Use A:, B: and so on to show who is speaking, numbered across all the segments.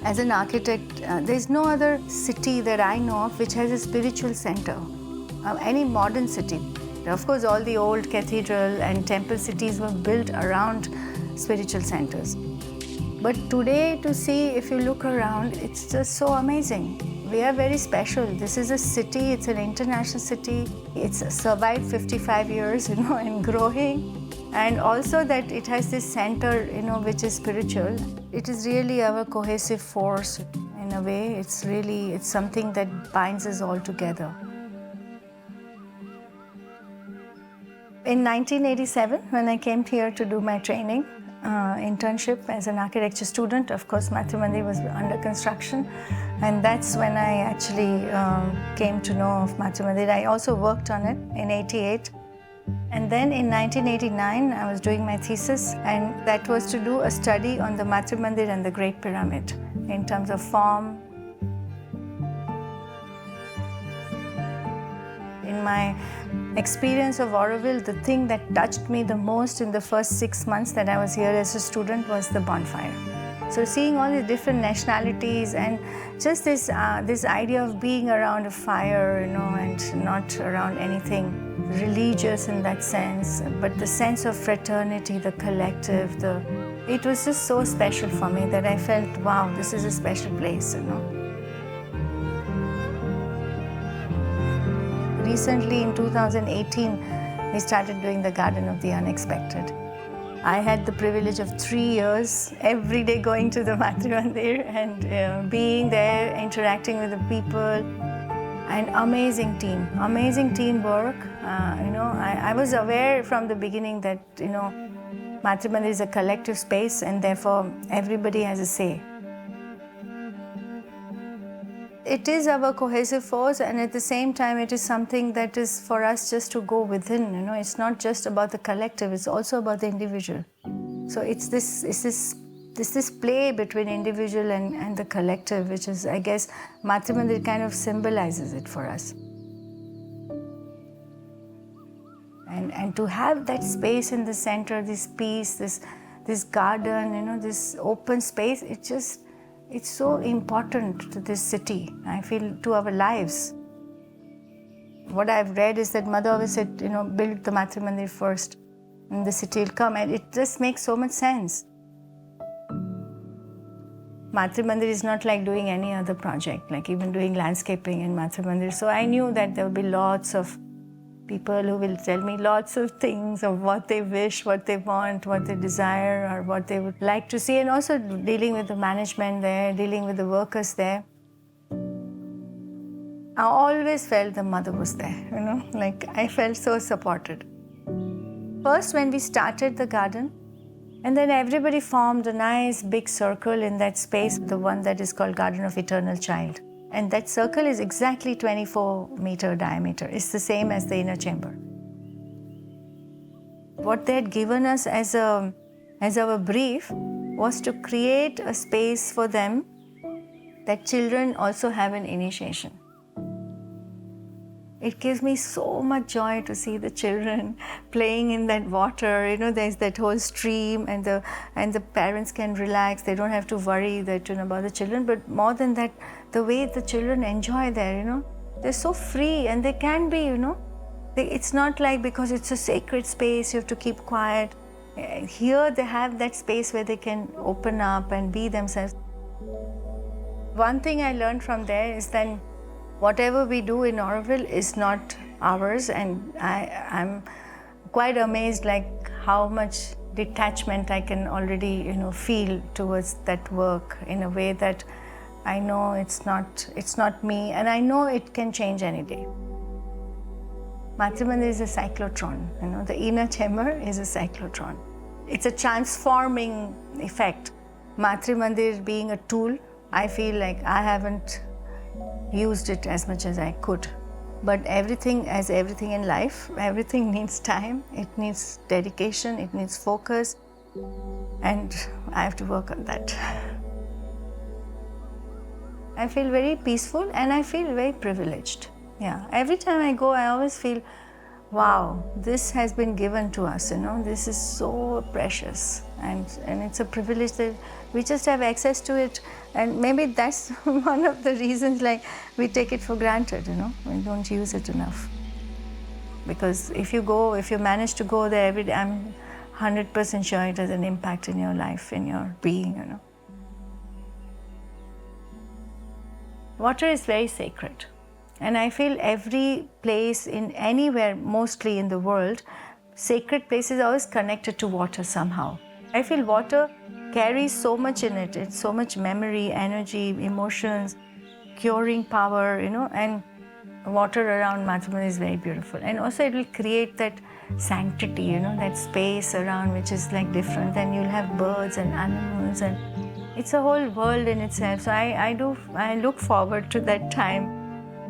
A: As an architect, there's no other city that I know of which has a spiritual center. Any modern city. Of course, all the old cathedral and temple cities were built around spiritual centers. But today, to see, if you look around, it's just so amazing. We are very special. This is a city, it's an international city. It's survived 55 years, and growing. And also that it has this center, which is spiritual. It is really our cohesive force in a way. It's something that binds us all together. In 1987, when I came here to do my training, internship as an architecture student, of course, Matrimandir was under construction. And that's when I actually came to know of Matrimandir. I also worked on it in '88. And then in 1989, I was doing my thesis, and that was to do a study on the Matrimandir and the Great Pyramid in terms of form. In my experience of Auroville, the thing that touched me the most in the first 6 months that I was here as a student was the bonfire. So seeing all the different nationalities and just this idea of being around a fire, and not around anything religious in that sense, but the sense of fraternity, the collective, it was just so special for me that I felt, wow, this is a special place, Recently, in 2018, we started doing the Garden of the Unexpected. I had the privilege of 3 years, every day going to the Matrimandir and being there, interacting with the people. An amazing teamwork. I was aware from the beginning that, Matrimandir is a collective space and therefore everybody has a say. It is our cohesive force, and at the same time it is something that is for us just to go within, It's not just about the collective, it's also about the individual. So it's this play between individual and the collective, which is, I guess, Matrimandir kind of symbolizes it for us. And to have that space in the center, this peace, this garden, this open space, it's so important to this city, I feel, to our lives. What I've read is that Mother always said, build the Matrimandir first, and the city will come, and it just makes so much sense. Matrimandir is not like doing any other project, like even doing landscaping in Matrimandir. So I knew that there will be lots of people who will tell me lots of things of what they wish, what they want, what they desire, or what they would like to see, and also dealing with the management there, dealing with the workers there. I always felt the Mother was there, like I felt so supported. First, when we started the garden, and then everybody formed a nice big circle in that space, the one that is called Garden of Eternal Child. And that circle is exactly 24-meter diameter. It's the same as the inner chamber. What they had given us as our brief was to create a space for them that children also have an initiation. It gives me so much joy to see the children playing in that water. There's that whole stream, and the parents can relax. They don't have to worry about the children. But more than that, the way the children enjoy there, they're so free, and they can be, It's not like because it's a sacred space, you have to keep quiet. Here they have that space where they can open up and be themselves. One thing I learned from there is that whatever we do in Auroville is not ours, and I'm quite amazed like how much detachment I can already feel towards that work, in a way that I know it's not me, and I know it can change any day. Matrimandir is a cyclotron, the inner chamber is a cyclotron. It's a transforming effect. Matrimandir being a tool, I feel like I haven't used it as much as I could. But everything in life, everything needs time, it needs dedication, it needs focus, and I have to work on that. I feel very peaceful and I feel very privileged. Yeah, every time I go, I always feel, wow, this has been given to us, this is so precious, and it's a privilege that we just have access to it, and maybe that's one of the reasons, like, we take it for granted, we don't use it enough. Because if you manage to go there every day, I'm 100% sure it has an impact in your life, in your being, Water is very sacred. And I feel every place in anywhere, mostly in the world, sacred places are always connected to water somehow. I feel water carries so much in it. It's so much memory, energy, emotions, curing power, and water around Matrimandir is very beautiful. And also it will create that sanctity, that space around which is like different. Then you'll have birds and animals, and it's a whole world in itself. So I look forward to that time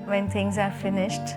A: when things are finished.